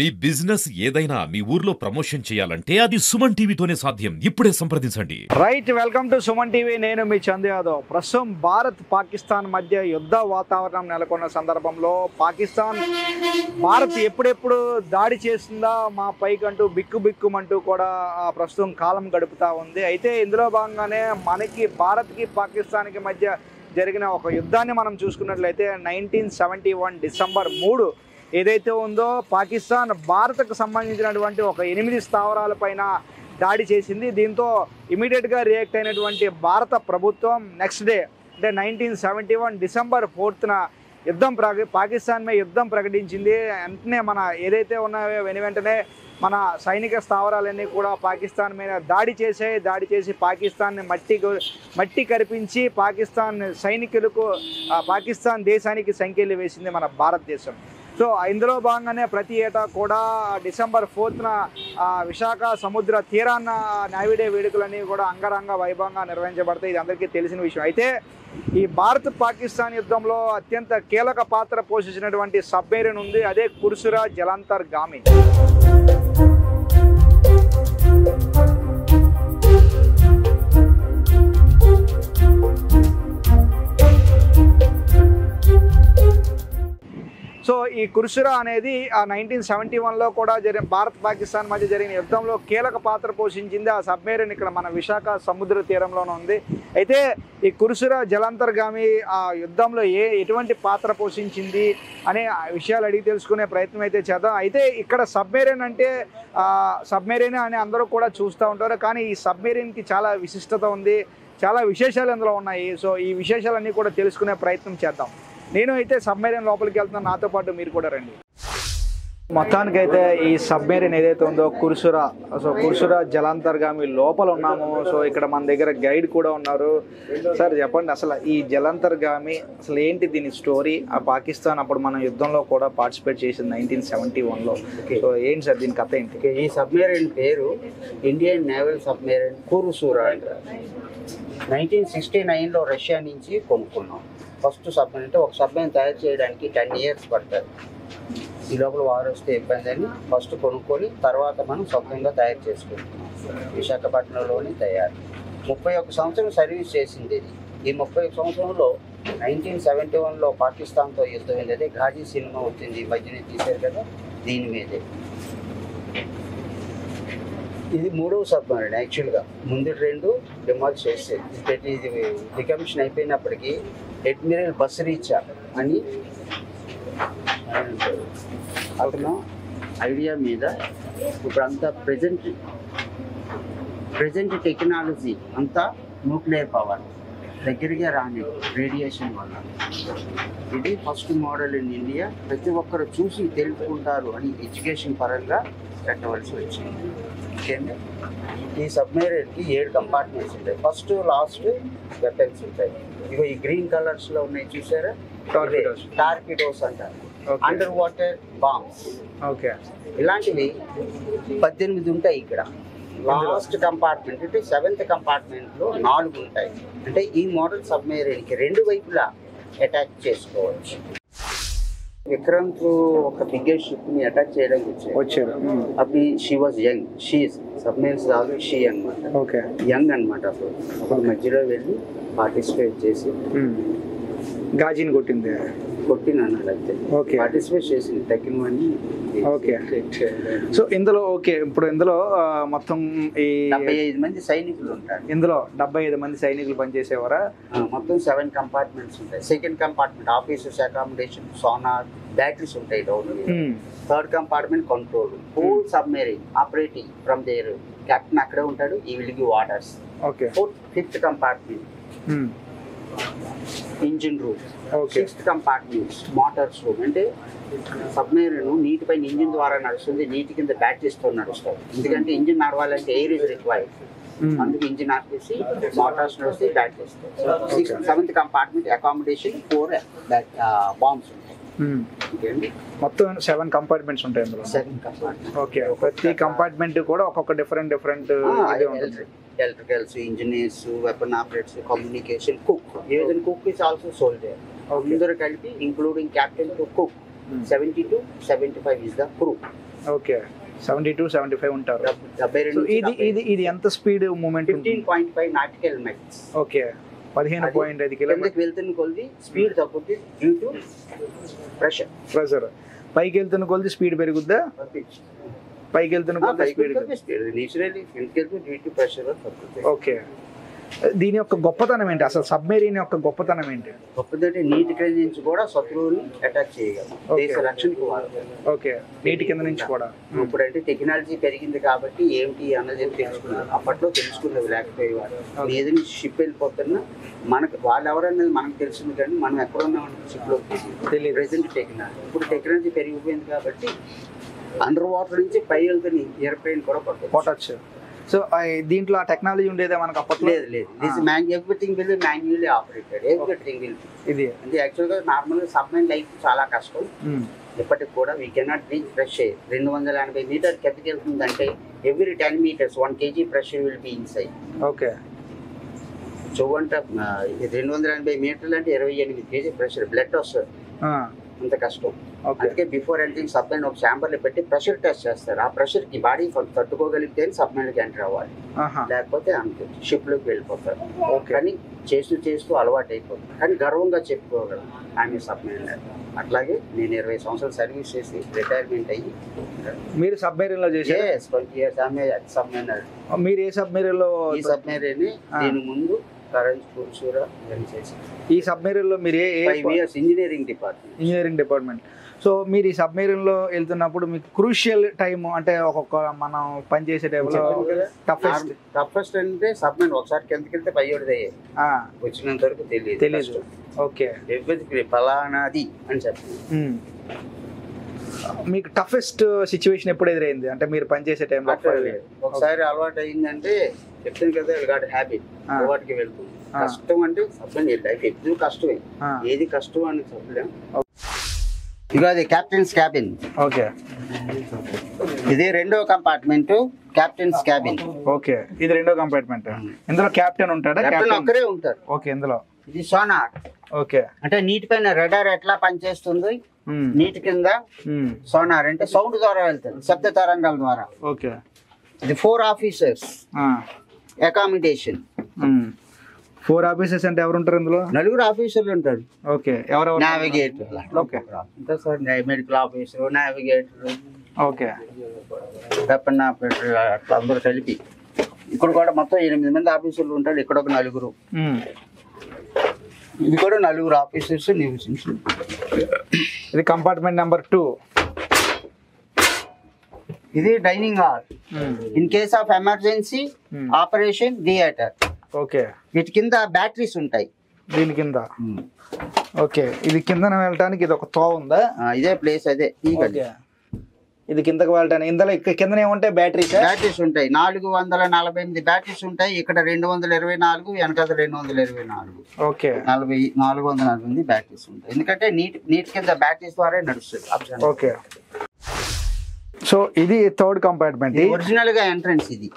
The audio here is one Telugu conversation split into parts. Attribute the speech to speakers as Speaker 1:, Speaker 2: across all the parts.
Speaker 1: మీ బిజినెస్ ఏదైనా మీ ఊర్లో ప్రమోషన్ చేయాలంటే అది సుమన్ టీవీతోనే సాధ్యం. ఇప్పుడే సంప్రదించండి.
Speaker 2: Right, welcome to Suman TV. నేను మీ చందు యాదవ్. ప్రస్తుతం భారత్ పాకిస్తాన్ మధ్య యుద్ధ వాతావరణం నెలకొన్న సందర్భంలో భారత్ ఎప్పుడెప్పుడు దాడి చేస్తుందా మా పైకంటూ బిక్కుమంటూ కూడా ప్రస్తుతం కాలం గడుపుతూ ఉంది. అయితే ఇందులో భాగంగానే మనకి భారత్కి పాకిస్తాన్కి మధ్య జరిగిన ఒక యుద్ధాన్ని మనం చూసుకున్నట్లయితే 1971 డిసెంబర్ 3 ఏదైతే ఉందో పాకిస్తాన్ భారత్కు సంబంధించినటువంటి ఒక 8 స్థావరాలపైన దాడి చేసింది. దీంతో ఇమీడియట్గా రియాక్ట్ అయినటువంటి భారత ప్రభుత్వం నెక్స్ట్ డే అంటే 1971 డిసెంబర్ 4న పాకిస్తాన్ మీద యుద్ధం ప్రకటించింది. వెంటనే మన ఏదైతే ఉన్నాయో వెంటనే మన సైనిక స్థావరాలన్నీ కూడా పాకిస్తాన్ మీద దాడి చేసి పాకిస్తాన్ని మట్టి కరిపించి పాకిస్తాన్ సైనికులకు పాకిస్తాన్ దేశానికి సంఖ్యలు వేసింది మన భారతదేశం. సో ఇందులో భాగంగానే ప్రతి ఏటా కూడా డిసెంబర్ 4న విశాఖ సముద్ర తీరాన్న నావిడే వేడుకలన్నీ కూడా అంగరంగ వైభవంగా నిర్వహించబడతాయి. ఇది అందరికీ తెలిసిన విషయం. అయితే ఈ భారత్ పాకిస్తాన్ యుద్ధంలో అత్యంత కీలక పాత్ర పోషించినటువంటి సబ్మెరీన్ ఉంది, అదే కుర్సురా జలంతర్గామి. సో ఈ కుర్సురా అనేది 1971లో కూడా భారత్ పాకిస్తాన్ మధ్య జరిగిన యుద్ధంలో కీలక పాత్ర పోషించింది. ఆ సబ్మెరీన్ ఇక్కడ మన విశాఖ సముద్ర తీరంలోనే ఉంది. అయితే ఈ కుర్సురా జలంతర్గామి ఆ యుద్ధంలో ఎటువంటి పాత్ర పోషించింది అనే విషయాలు అడిగి తెలుసుకునే ప్రయత్నం అయితే చేద్దాం. అయితే ఇక్కడ సబ్మెరీన్ అంటే సబ్మెరీన్ అని అందరూ కూడా చూస్తూ ఉంటారు, కానీ ఈ సబ్మెరీన్కి చాలా విశిష్టత ఉంది, చాలా విశేషాలు ఇందులో ఉన్నాయి. సో ఈ విశేషాలన్నీ కూడా తెలుసుకునే ప్రయత్నం చేద్దాం. నేను అయితే సబ్మెరీన్ లోపలికి వెళ్తున్నాను, నాతో పాటు మీరు కూడా రండి. మొత్తానికైతే ఈ సబ్మెరీన్ ఏదైతే ఉందో కుర్సురా జలంతర్గామి లోపల ఉన్నాము. సో ఇక్కడ మన దగ్గర గైడ్ కూడా ఉన్నారు. సార్ చెప్పండి, అసలు ఈ జలంతర్గామి అసలు ఏంటి, దీని స్టోరీ? ఆ పాకిస్తాన్ అప్పుడు మన యుద్ధంలో కూడా పార్టిసిపేట్ చేసింది 1971లో. సో ఏంటి సార్ దీని కథ ఏంటి?
Speaker 3: ఈ సబ్మెరీన్ పేరు ఇండియన్ నేవల్ సబ్మెరీన్ కుర్సురా అంటారు. 1969లో రష్యా నుంచి కొనుక్కున్నాం. ఫస్ట్ సబ్మెరీన్ అంటే ఒక సబ్మెరీన్ తయారు చేయడానికి 10 years పడుతుంది. ఈ లోపల వారు వస్తే ఇబ్బంది అని ఫస్ట్ కొనుక్కొని తర్వాత మనం సొంతంగా తయారు చేసుకుంటున్నాం. విశాఖపట్నంలోనే తయారు. 31 సంవత్సరం సర్వీస్ చేసింది ఇది. ఈ 31 సంవత్సరంలో 1971లో పాకిస్తాన్తో యుద్ధం ఏంటంటే ఘాజీ సినిమా వచ్చింది, ఈ మధ్యనే తీశారు కదా, దీని మీదే. ఇది 3వ సబ్మెరీన్. యాక్చువల్గా ముందు 2 డిమాలిష్ చేసేది. ఇది డికమిషన్ అయిపోయినప్పటికీ అడ్మిరల్ బసరీచా అని అతను ఐడియా మీద ఇప్పుడంతా ప్రజెంట్ టెక్నాలజీ అంతా న్యూక్లియర్ పవర్ దగ్గరగా రాని రేడియేషన్ వల్ల ఇది ఫస్ట్ మోడల్ ఇన్ ఇండియా. ప్రతి ఒక్కరు చూసి తెలుసుకుంటారు అని ఎడ్యుకేషన్ పరంగా పెట్టవలసి వచ్చింది. ఓకేనా? ఈ సబ్మెరీన్కి 7 కంపార్ట్మెంట్స్ ఉంటాయి. ఫస్ట్ లాస్ట్ వెపన్స్ ఉంటాయి. ఇగో ఈ గ్రీన్ కలర్స్లో ఉన్నాయి చూసారా, టార్పిడోస్ అంటారు. Under water bombs.
Speaker 2: ఓకే,
Speaker 3: ఇలాంటివి 18 ఉంటాయి ఇక్కడ. లాస్ట్ కంపార్ట్మెంట్ అంటే 7th కంపార్ట్మెంట్లో 4 ఉంటాయి. అంటే ఈ మోడల్ సబ్మెరీన్కి 2 వైపులా అటాక్ చేసుకోవచ్చు. విక్రమ్కు ఒక బిగ్గెస్ట్ షిప్ ని అటాక్ చేయడానికి వచ్చారు. అప్పుడు she was young. She submarines always she అనమాట.
Speaker 2: ఓకే,
Speaker 3: యంగ్ అనమాట. అప్పుడు మధ్యలో వెళ్ళి పార్టిసిపేట్ చేసి
Speaker 2: గాజీని
Speaker 3: కొట్టినాను అయితే.
Speaker 2: ఓకే,
Speaker 3: పార్టిసిపేట్ చేసింది తగ్గినవన్నీ.
Speaker 2: ఓకే, సో ఇందులో ఇప్పుడు ఇందులో మొత్తం ఈ
Speaker 3: 75 మంది సైనికులు ఉంటారు.
Speaker 2: ఇందులో 75 మంది సైనికులు పనిచేసేవారా?
Speaker 3: మొత్తం 7 కంపార్ట్మెంట్స్ ఉంటాయి. Second compartment officers accommodation, sonar, batteries ఉంటాయి down. Third compartment control. Whole submarine operating from there captain అక్కడే ఉంటాడు. He will give orders.
Speaker 2: Okay,
Speaker 3: fifth compartment engine room. 6th compartment motors room. అంటే సబ్మెరీన్ నీటి పైన ఇంజిన్ ద్వారా నడుస్తుంది, నీటి కింద బ్యాటరీస్తో నడుస్తుంది. ఎందుకంటే ఇంజిన్ నడవాలంటే ఎయిర్ ఇస్ రిక్వైర్డ్. అందుకు ఇంజిన్ ఆపేసి మోటార్స్ నడిస్తే batteries. 7th compartment accommodation, 4 bombs ఉంటాయి.
Speaker 2: మొత్తం 7 కంపార్ట్మెంట్స్ ఉంటాయి అందులో.
Speaker 3: 7 కంపార్ట్మెంట్.
Speaker 2: ఓకే, ప్రతి కంపార్ట్మెంట్ కూడా ఒక్కొక్క different
Speaker 3: electricals, engineers, weapon operators, communication, cook. Even cook is also soldier. అందరూ కలిపి including captain to cook 70 to 75 is the crew.
Speaker 2: Okay 70-75 ఉంటారు.
Speaker 3: 72
Speaker 2: ఇది ఎంత speed movement?
Speaker 3: 15.5 nautical miles.
Speaker 2: Okay 15.5 kilometre
Speaker 3: వెళ్తున్న కొద్ది స్పీడ్ తగ్గుద్ది డ్యూ టు ప్రెషర్.
Speaker 2: పైకి వెళ్తున్న కొద్ది స్పీడ్ పెరుగుద్దా? పైకి వెళ్తున్న కొద్ది స్పీడ్
Speaker 3: నేచురల్లీ కిందకి వెళ్తూ డ్యూ టు ప్రెషర్ తగ్గుతుంది.
Speaker 2: ఓకే దీని యొక్క గొప్పతనం ఏంటి అసలు? సబ్మెరీన్ యొక్క గొప్పతనం ఏంటి?
Speaker 3: గొప్పదంటే నీటి కింద నుంచి కూడా శత్రువుని అటాక్ చేయగలం, దేశ రక్షణకు వాడతాం.
Speaker 2: ఓకే నీటి కింద నుంచి కూడా.
Speaker 3: ఇప్పుడంటే టెక్నాలజీ పెరిగింది కాబట్టి ఏమిటి అన్నది తెలుసుకున్నారు. అప్పట్లో తెలుసుకునేవి లేకపోయేవారు. ఏదైనా షిప్ వెళ్ళిపోతున్నా మనకు వాళ్ళు ఎవరన్నది మనకు తెలిసింది, కానీ మనం ఎక్కడ ఉన్నామని షిప్ లో తెలియదు. ప్రెసెంట్ టెక్నాలజీ, ఇప్పుడు టెక్నాలజీ పెరిగిపోయింది కాబట్టి అండర్ వాటర్ నుంచి పై వెళ్తున్న ఏరోప్లేన్ కూడా
Speaker 2: కొట్టచ్చు. సో దీంట్లో ఆ టెక్నాలజీ ఉండేదే మనకు అప్పట్లో?
Speaker 3: లేదు. Everything will manually operated. Everything will ఇది అంటే యాక్చువల్గా నార్మల్గా సబ్మెరైన్ లైఫ్ చాలా కష్టం. ఇప్పటికి కూడా we cannot reach fresh air. 280 metre కిందకి వెళ్తుందంటే every 10 meters 1 kg pressure will be inside.
Speaker 2: Okay
Speaker 3: చూడంటే 280 మీటర్లు అంటే 28 kg ప్రెషర్ బ్లడ్ వస్తుంది. అంత కష్టం. అందుకే బిఫోర్ ఎంట్రింగ్ సబ్మెరైన్ ఒక ఛాంబర్లో పెట్టి ప్రెషర్ టెస్ట్ చేస్తారు. ఆ ప్రెషర్ కి బాడీ తట్టుకోగలిగితే సబ్మెరైన్కి ఎంటర్ అవ్వాలి, లేకపోతే అంతే షిప్ లోకి వెళ్ళిపోతారు. కానీ చేస్తూ అలవాటు అయిపోతుంది. కానీ గర్వంగా చెప్పుకోగలం ఆమె సబ్మెరైన్. అట్లాగే నేను 20 సంవత్సరాలు సర్వీస్ చేసి రిటైర్మెంట్ అయ్యి.
Speaker 2: మీరు సబ్మెరైన్ లో చేశారు?
Speaker 3: 20 years ఆమె సబ్మెరైన్.
Speaker 2: మీరు ఏ సబ్మెరైన్ లో?
Speaker 3: ఈ సబ్మెరైన్ దీని ముందు
Speaker 2: ఈ సబ్మెరీన్ లో మీరు ఇంజనీరింగ్ డిపార్ట్మెంట్. సో మీరు ఈ సబ్మెరీన్ లో వెళ్తున్నప్పుడు మీకు క్రూషియల్ టైం అంటే ఒక్కొక్క మనం పనిచేసే టైంలో
Speaker 3: టఫెస్ట్ అంటే సబ్మెరీన్ ఒకసారి కిందకి వెళ్తే పయ్యోడిదే వచ్చినంత వరకు తెలియదు.
Speaker 2: ఓకే
Speaker 3: ఫలానాది అని చెప్పండి.
Speaker 2: మీకు టఫెస్ట్ సిచ్యువేషన్ ఎప్పుడు ఎదురైంది అంటే మీరు పనిచేసే టైంలో?
Speaker 3: ఒకసారి అలవాటు అయిందంటే చెప్తాను కదా, గాట్ హ్యాబిట్ అలవాటుకి వెళ్తుంది. కష్టం అంటే సబ్మెరైన్ లైఫ్ ఎప్పుడు కష్టమే. ఏది కష్టం అని చెప్పలేం. ఇక అది కెప్టెన్స్ క్యాబిన్.
Speaker 2: ఓకే
Speaker 3: ఇది రెండో కంపార్ట్మెంట్, కెప్టెన్స్ క్యాబిన్.
Speaker 2: ఓకే ఇది రెండో కంపార్ట్మెంట్. ఇందులో కెప్టెన్ ఉంటాడా?
Speaker 3: కెప్టెన్ ఒక్కరే ఉంటారు.
Speaker 2: ఓకే ఇందులో
Speaker 3: ఇది సోనార్.
Speaker 2: ఓకే అంటే
Speaker 3: నీటి పైన రడార్ ఎట్లా పనిచేస్తుంది, నీటి కింద సోనార్ అంటే సౌండ్ ద్వారా వెళ్తారు, శబ్ద తరంగాల ద్వారా.
Speaker 2: ఓకే
Speaker 3: ఇది 4 officers అకామిడేషన్.
Speaker 2: 4 officers అంటే ఎవరు ఉంటారు ఇందులో?
Speaker 3: 4 ఆఫీసర్లు ఉంటారు.
Speaker 2: ఓకే ఎవరెవరు?
Speaker 3: నావిగేటర్. ఓకే అంతే sir. Medical officer, navigator,
Speaker 2: okay
Speaker 3: weapon operator, అట్లా అందరూ కలిపి. ఇక్కడ కూడా మొత్తం 8 మంది ఆఫీసర్లు ఉంటారు. ఇక్కడ ఒక 4. ఇది కూడా 4 ఆఫీసర్స్ నివసించారు.
Speaker 2: ఇది కంపార్ట్మెంట్ నెంబర్ 2.
Speaker 3: ఇది dining hall. In case of emergency operation theatre.
Speaker 2: Okay
Speaker 3: వీటి కింద బ్యాటరీస్ ఉంటాయి.
Speaker 2: దీని కింద. ఓకే ఇది కిందన వెళ్ళటానికి ఇది ఒక తో ఉందా?
Speaker 3: ఇదే ప్లేస్ అదే.
Speaker 2: ఇది కిందకి వెళ్ళటానికి ఇందులో కింద ఏముంటాయి? బ్యాటరీస్
Speaker 3: ఉంటాయి. 448 బ్యాటరీస్ ఉంటాయి. ఇక్కడ 224, వెనకాల 224.
Speaker 2: ఓకే
Speaker 3: 448 బ్యాటరీస్ ఉంటాయి. ఎందుకంటే నీటి కింద బ్యాటరీస్ ద్వారా నడుస్తుంది.
Speaker 2: ఓకే సో ఇది 3rd కంపార్ట్మెంట్.
Speaker 3: ఒరిజినల్ గా ఎంట్రన్స్ ఇది.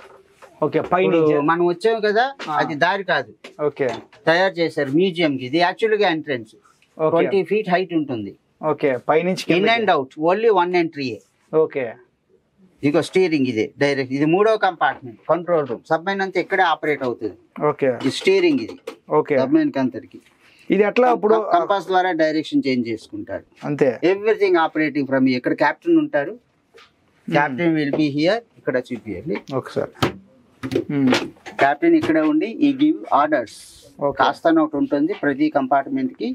Speaker 2: ఓకే పైన
Speaker 3: మనం వచ్చాం కదా, అది దారి కాదు.
Speaker 2: ఓకే
Speaker 3: తయారు చేశారు మ్యూజియం కి. ఇది యాక్చువల్ గా ఎంట్రన్స్ 20 feet హైట్ ఉంటుంది.
Speaker 2: ఓకే పైనుంచి
Speaker 3: in and out only 1 entry.
Speaker 2: Okay
Speaker 3: ఇక స్టీరింగ్ ఇదే డైరెక్ట్. ఇది 3వ కంపార్ట్మెంట్, కంట్రోల్ రూమ్. సబ్మెరైన్ అంతా ఇక్కడే ఆపరేట్ అవుతుంది.
Speaker 2: ఓకే
Speaker 3: ఈ స్టీరింగ్ ఇది.
Speaker 2: ఓకే
Speaker 3: సబ్మెరైన్ అంతరికి
Speaker 2: ఇది ఎట్లా ఇప్పుడు
Speaker 3: కంపాస్ ద్వారా డైరెక్షన్ చేంజ్ చేసుకుంటారు
Speaker 2: అంతే.
Speaker 3: Everything operating from. ఇక్కడ కెప్టెన్ ఉంటారు. Captain will be here. ఇక్కడ చూపియండి
Speaker 2: ఒకసారి.
Speaker 3: కెప్టెన్ ఇక్కడ ఉండి ఈ గివ్ ఆర్డర్స్. కాస్తాన ఒకటి ఉంటుంది ప్రతి కంపార్ట్మెంట్ కి,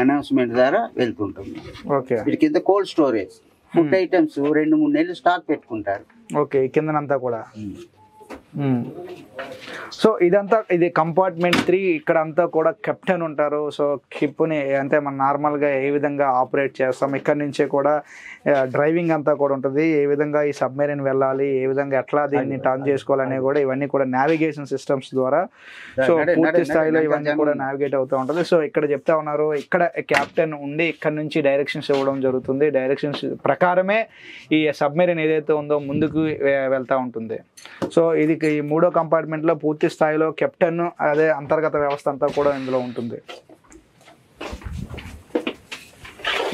Speaker 3: అనౌన్స్మెంట్ ద్వారా వెళ్తుంటుంది.
Speaker 2: ఓకే
Speaker 3: వీటి కింద కోల్డ్ స్టోరేజ్, ఫుడ్ ఐటమ్స్ 2-3 నెలలు స్టాక్ పెట్టుకుంటారు.
Speaker 2: ఓకే కిందనంతా కూడా. సో ఇదంతా ఇది కంపార్ట్మెంట్ 3. ఇక్కడ అంతా కూడా కెప్టెన్ ఉంటారు. సో షిప్ని అంటే మనం నార్మల్గా ఏ విధంగా ఆపరేట్ చేస్తాం, ఇక్కడ నుంచే కూడా డ్రైవింగ్ అంతా కూడా ఉంటుంది. ఏ విధంగా ఈ సబ్మెరైన్ వెళ్ళాలి, ఏ విధంగా ఎట్లా దీన్ని టర్న్ చేసుకోవాలనేవి కూడా ఇవన్నీ కూడా నావిగేషన్ సిస్టమ్స్ ద్వారా సో పూర్తి స్థాయిలో ఇవన్నీ కూడా నావిగేట్ అవుతూ ఉంటుంది. సో ఇక్కడ చెప్తా ఉన్నారు, ఇక్కడ కెప్టెన్ ఉండి ఇక్కడ నుంచి డైరెక్షన్స్ ఇవ్వడం జరుగుతుంది. డైరెక్షన్స్ ప్రకారమే ఈ సబ్మెరైన్ ఏదైతే ఉందో ముందుకు వెళ్తూ ఉంటుంది. సో ఇది ఈ 3వ కంపార్ట్మెంట్లో పూర్తి స్థాయిలో కెప్టెన్ అదే అంతర్గత వ్యవస్థ అంతా కూడా ఇందులో ఉంటుంది.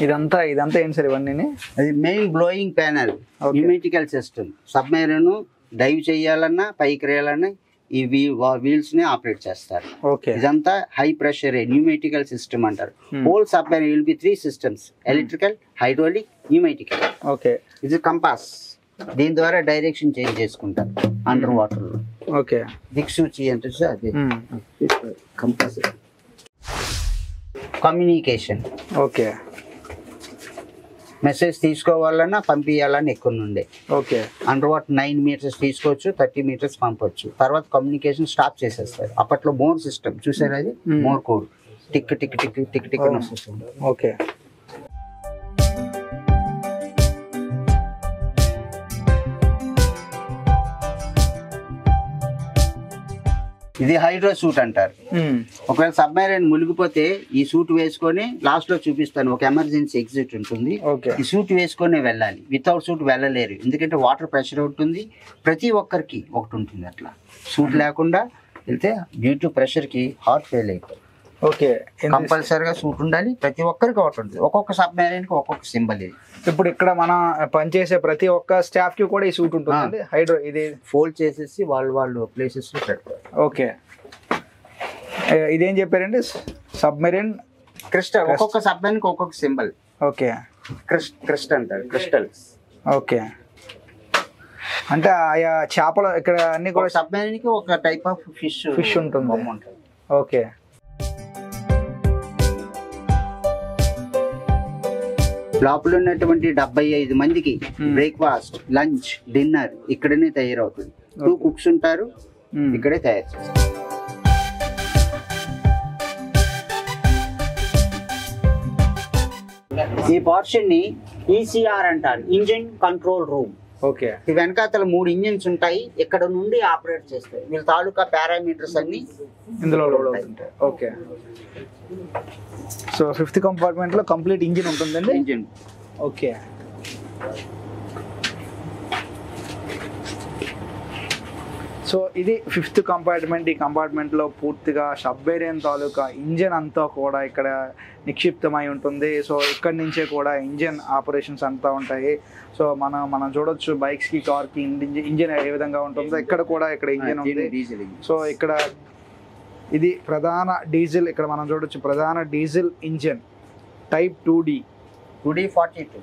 Speaker 2: ఇదంతా ఏంటి సార్ ఇవన్నీ?
Speaker 3: అది main blowing panel, pneumatical system. Submarine dive చేయాలన్నా పైకి రేయాలన్నా ఈ వీల్స్ ని ఆపరేట్ చేస్తారు. ఇదంతా హై ప్రెషర్ న్యూమెటికల్ సిస్టమ్ అంటారు. Whole submarine will be 3 systems, electrical, hydraulic, pneumatical. ఇది కంపాస్, దీని ద్వారా డైరెక్షన్ చేంజ్ చేసుకుంటారు అండర్ వాటర్ లో. దిక్సూచి అంటే అది కంపాస్. కమ్యూనికేషన్, మెసేజ్ తీసుకోవాలన్నా పంపించాలన్నా ఎక్కువ నుండే. అండర్ వాటర్ 9 meters తీసుకోవచ్చు, 30 meters పంపొచ్చు. తర్వాత కమ్యూనికేషన్ స్టాప్ చేసేస్తారు. అప్పట్లో మోర్ సిస్టమ్ చూసారు, అది more code, tick tick tick tick tick అని వస్తుంది. ఇది హైడ్రో సూట్ అంటారు. ఒకవేళ సబ్మెరైన్ మునిగిపోతే ఈ సూట్ వేసుకొని లాస్ట్ లో చూపిస్తాను, ఒక ఎమర్జెన్సీ ఎగ్జిట్ ఉంటుంది. ఈ సూట్ వేసుకొని వెళ్ళాలి, వితౌట్ సూట్ వెళ్ళలేరు. ఎందుకంటే వాటర్ ప్రెషర్ ఉంటుంది, ప్రతి ఒక్కరికి ఒకటి ఉంటుంది. అట్లా సూట్ లేకుండా వెళ్తే డ్యూ టు ప్రెషర్ కి హార్ట్ ఫెయిల్ అయిపోతుంది. కంపల్సరీగా సూట్ ఉండాలి, ప్రతి ఒక్కరికి ఒకటి ఉంటుంది. ఒక్కొక్క సబ్మెరైన్ కి ఒక్కొక్క సింబల్. ఇది
Speaker 2: ఇప్పుడు ఇక్కడ మనం పనిచేసే ప్రతి ఒక్క స్టాఫ్ కి కూడా ఈ సూట్ ఉంటుంది. హైడ్రో ఇది
Speaker 3: ఫోల్డ్ చేసేసి వాళ్ళు ప్లేసెస్ లో పెడతారు.
Speaker 2: ఇదేం చెప్పారండి? సబ్మెరైన్
Speaker 3: క్రిస్టల్, ఒక్కొక్క సబ్మెరైన్ కి ఒక్కొక్క సింబల్. క్రిస్టల్ అంటారు, క్రిస్టల్స్.
Speaker 2: అంటే ఆయా చేపలు ఇక్కడ అన్ని కూడా
Speaker 3: సబ్మెరైన్ కి ఒక టైప్ ఆఫ్ ఫిష్ ఉంటుంది. లోపల ఉన్నటువంటి 75 మందికి బ్రేక్ఫాస్ట్, లంచ్, డిన్నర్ ఇక్కడనే తయారవుతుంది. 2 cooks ఉంటారు, ఇక్కడే తయారు చేస్తారు. ఈ పోర్షన్ ని ఈసీఆర్ అంటారు, ఇంజిన్ కంట్రోల్ రూమ్. ఈ వెనకాతల 3 ఇంజిన్స్ ఉంటాయి, ఇక్కడ నుండి ఆపరేట్ చేస్తాయి. వీళ్ళ తాలూకా పారామీటర్స్ అన్ని
Speaker 2: ఇందులో ఉంటాయి. సో 5th కంపార్ట్మెంట్ లో కంప్లీట్ ఇంజిన్ ఉంటుందండి.
Speaker 3: ఇంజిన్
Speaker 2: సో ఇది 5th కంపార్ట్మెంట్. ఈ కంపార్ట్మెంట్ లో పూర్తిగా సబ్మెరైన్ తాలూకా ఇంజిన్ అంతా కూడా ఇక్కడ నిక్షిప్తమై ఉంటుంది. సో ఇక్కడ నుంచే కూడా ఇంజిన్ ఆపరేషన్స్ అంతా ఉంటాయి. సో మనం చూడొచ్చు బైక్స్ కి, కార్ కి ఇంజిన్ ఏ విధంగా ఉంటుందో ఇక్కడ కూడా ఇక్కడ ఇంజిన్ ఉంది. సో ఇక్కడ ఇది ప్రధాన డీజిల్, ఇక్కడ మనం చూడొచ్చు ప్రధాన డీజిల్ ఇంజిన్ టైప్ 2D42.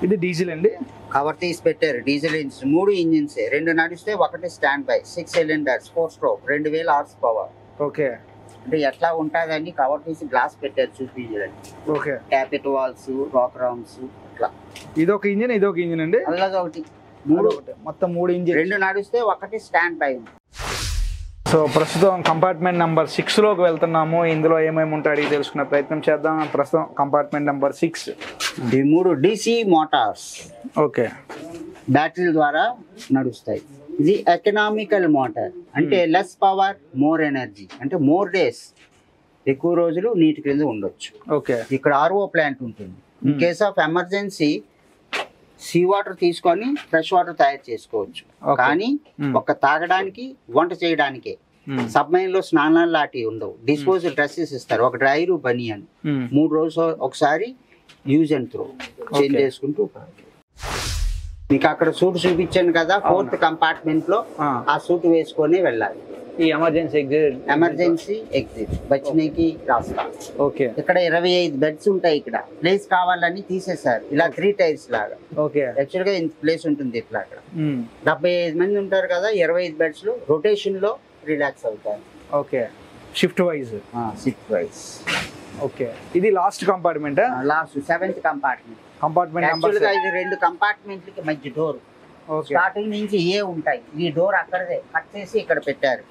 Speaker 2: ఇది డీజిల్ అండి.
Speaker 3: కవర్ తీసి పెట్టారు. డీజిల్ ఇంజిన్ 3 ఇంజిన్స్, 2 నడిస్తే, 1 stand by, 6 cylinders, 4 stroke, 2000 horsepower. అంటే ఎట్లా ఉంటుందని కవర్ తీసి గ్లాస్ పెట్టారు చూపించడానికి. ట్యాపెట్ వాల్స్, రాక్ రామ్స్ అట్లా.
Speaker 2: ఇదొక ఇంజిన్ అండి.
Speaker 3: అలాగే ఒకటి,
Speaker 2: మొత్తం 3 ఇంజిన్,
Speaker 3: 2 నడిస్తే, 1 స్టాండ్ బై.
Speaker 2: సో ప్రస్తుతం కంపార్ట్మెంట్ నెంబర్ 6 లోకి వెళ్తున్నాము. ఇందులో ఏమేమి ఉంటాయి తెలుసుకునే ప్రయత్నం చేద్దాం. ప్రస్తుతం కంపార్ట్మెంట్ నెంబర్ 6.
Speaker 3: ఈ 3 DC మోటార్స్ బ్యాటరీల ద్వారా నడుస్తాయి. ఇది ఎకనామికల్ మోటార్, అంటే లెస్ పవర్ మోర్ ఎనర్జీ, అంటే మోర్ డేస్, ఎక్కువ రోజులు నీటి కింద ఉండొచ్చు. ఇక్కడ RO ప్లాంట్ ఉంటుంది. In case of emergency sea water తీసుకొని ఫ్రెష్ వాటర్ తయారు చేసుకోవచ్చు. కానీ ఒక తాగడానికి, వంట చేయడానికే. సబ్మెరైన్ లో స్నానాలు లాంటివి ఉండవు. డిస్పోజల్ డ్రెస్సెస్ ఇస్తారు, ఒక డ్రైరు, బనియన్. 3 రోజులు ఒకసారి యూజ్ అండ్ త్రో చేంజ్ చేసుకుంటూ. మీకు అక్కడ సూట్ చూపించాను కదా, 4th కంపార్ట్మెంట్ లో ఆ సూట్ వేసుకొని వెళ్ళాలి.
Speaker 2: ఈ ఎమర్జెన్సీ ఎగ్జిట్ బచ్నేకి రాస్తా. ఇక్కడ 25 బెడ్స్ ఉంటాయి. ఇక్కడ ప్లేస్ కావాలని తీసేసారు, ఇలా 3 టైర్స్ లాగా. యాక్చువల్ గా ఇంత ప్లేస్ ఉంటుంది. ఇట్లా అక్కడ 75 మంది ఉంటారు కదా, 25 బెడ్స్ లో రొటేషన్ లో రిలాక్స్ అవుతారు. Shift wise. ఇది last compartment,
Speaker 3: last 7th compartment.
Speaker 2: యాక్చువల్గా
Speaker 3: ఇది 2 కంపార్ట్మెంట్లకి మధ్య డోర్. స్టార్టింగ్ నుంచి ఉంటాయి. ఈ డోర్ అక్కడదే కట్ చేసి ఇక్కడ పెట్టారు.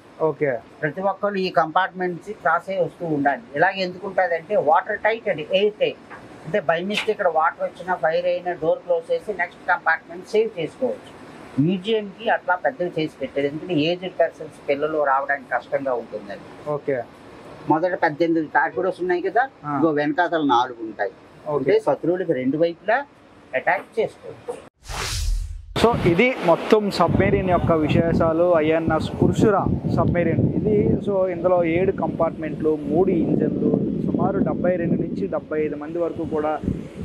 Speaker 3: ప్రతి ఒక్కరు ఈ కంపార్ట్మెంట్ క్రాస్ అయ్యి వస్తూ ఉండాలి. ఇలాగ ఎందుకు ఉంటుంది అంటే వాటర్ టైట్ అండి, ఎయిర్ టైట్. అంటే బై మిస్టేక్ ఇక్కడ వాటర్ వచ్చినా, ఫైర్ అయినా డోర్ క్లోజ్ చేసి నెక్స్ట్ కంపార్ట్మెంట్ సేవ్ చేసుకోవచ్చు. మ్యూజియం కి అట్లా పెద్దగా చేసి పెట్టారు, ఎందుకంటే ఏజ్డ్ పర్సన్స్ పిల్లలు రావడానికి కష్టంగా ఉంటుందని. మొదట 18 టార్పిడోస్ ఉన్నాయి కదా, ఇంకో వెనకాతలు 4 ఉంటాయి. అంటే శత్రువులకి 2 వైపులా అటాక్ చేసుకోవచ్చు.
Speaker 2: సో ఇది మొత్తం సబ్మెరైన్ యొక్క విశేషాలు. INS పురుషుర సబ్మెరైన్ ఇది. సో ఇందులో 7 కంపార్ట్మెంట్లు, 3 ఇంజన్లు, సుమారు సుమారు 72 నుంచి 75 మంది వరకు కూడా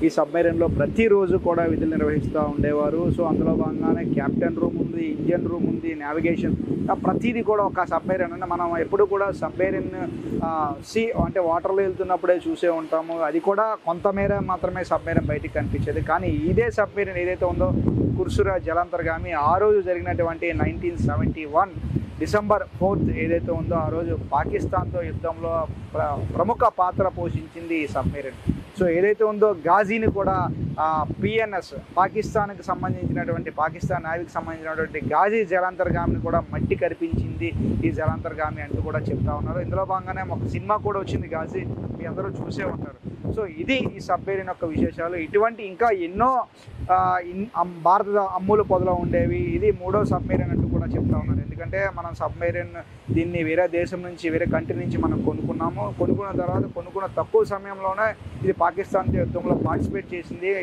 Speaker 2: ఈ సబ్మెరైన్లో ప్రతిరోజు కూడా విధులు నిర్వహిస్తూ ఉండేవారు. సో అందులో భాగంగానే క్యాప్టెన్ రూమ్ ఉంది, ఇంజన్ రూమ్ ఉంది, నావిగేషన్, ప్రతిదీ కూడా ఒక సబ్మెరైన్. అంటే మనం ఎప్పుడు కూడా సబ్మెరైన్ సీ అంటే వాటర్లో వెళ్తున్నప్పుడే చూసే ఉంటాము. అది కూడా కొంతమేర మాత్రమే సబ్మెరైన్ బయటికి కనిపించేది. కానీ ఇదే సబ్మెరైన్ ఏదైతే ఉందో కుర్సురా జలాంతర్గామి ఆ రోజు జరిగినటువంటి 1971 డిసెంబర్ 4 ఏదైతే ఉందో ఆ రోజు పాకిస్తాన్తో యుద్ధంలో ప్రముఖ పాత్ర పోషించింది ఈ సబ్మెరైన్. సో ఏదైతే ఉందో గాజీని కూడా పిఎన్ఎస్ పాకిస్తాన్కి సంబంధించినటువంటి పాకిస్తాన్ నేవీకి సంబంధించినటువంటి గాజీ జలాంతర్గామిని కూడా మట్టి కరిపించింది ఈ జలాంతర్గామి అంటూ కూడా చెప్తా ఉన్నారు. ఇందులో భాగంగానే ఒక సినిమా కూడా వచ్చింది గాజీ, మీ అందరూ చూసే ఉంటారు. సో ఇది ఈ సబ్మెరైన్ యొక్క విశేషాలు. ఇటువంటి ఇంకా ఎన్నో భారత అమ్ముల పొదలో ఉండేవి. ఇది 3వ సబ్మెరైన్ అంటూ కూడా చెప్తా ఉన్నారు. ఎందుకంటే మనం సబ్మెరైన్ దీన్ని వేరే దేశం నుంచి వేరే కంట్రీ నుంచి మనం కొనుక్కున్నాము. కొనుక్కున్న తర్వాత కొనుక్కున్న తక్కువ సమయంలోనే ఇది పాకిస్తాన్ యుద్ధంలో పార్టిసిపేట్ చేసింది.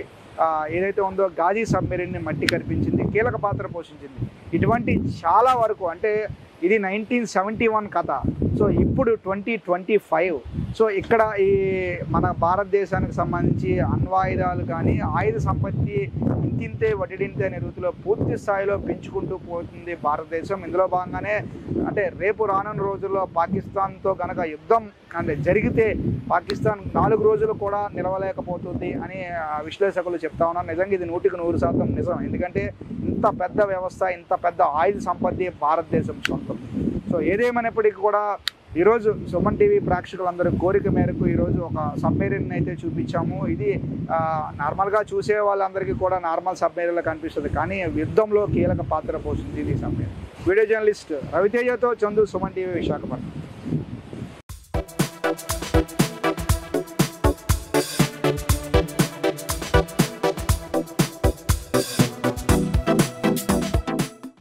Speaker 2: ఏదైతే ఉందో గాజీ సబ్మెరైన్ని మట్టి కనిపించింది, కీలక పాత్ర పోషించింది. ఇటువంటి చాలా వరకు అంటే ఇది 1971 కథ. సో ఇప్పుడు 2025. సో ఇక్కడ ఈ మన భారతదేశానికి సంబంధించి అణ్వాయుధాలు కానీ ఆయుధ సంపత్తి ఇంతింతే వడ్డింతే అనే రీతిలో పూర్తి స్థాయిలో పెంచుకుంటూ పోతుంది భారతదేశం. ఇందులో భాగంగానే అంటే రేపు రానున్న రోజుల్లో పాకిస్తాన్తో కనుక యుద్ధం అంటే జరిగితే పాకిస్తాన్ 4 రోజులు కూడా నిలవలేకపోతుంది అని విశ్లేషకులు చెప్తా ఉన్నారు. నిజంగా ఇది 100% నిజం. ఎందుకంటే ఇంత పెద్ద వ్యవస్థ, ఇంత పెద్ద ఆయుధ సంపత్తి భారతదేశం సొంతం. సో ఏదేమైనప్పటికీ కూడా ఈరోజు సుమన్ టీవీ ప్రేక్షకులందరి కోరిక మేరకు ఈరోజు ఒక సబ్మెరైన్ అయితే చూపించాము. ఇది నార్మల్గా చూసే వాళ్ళందరికీ కూడా నార్మల్ సబ్మెరైన్లో కనిపిస్తుంది, కానీ యుద్ధంలో కీలక పాత్ర పోషించింది ఈ సబ్మెరైన్. వీడియో జర్నలిస్ట్ రవితేజతో చందు, సుమన్ టీవీ, విశాఖపట్నం.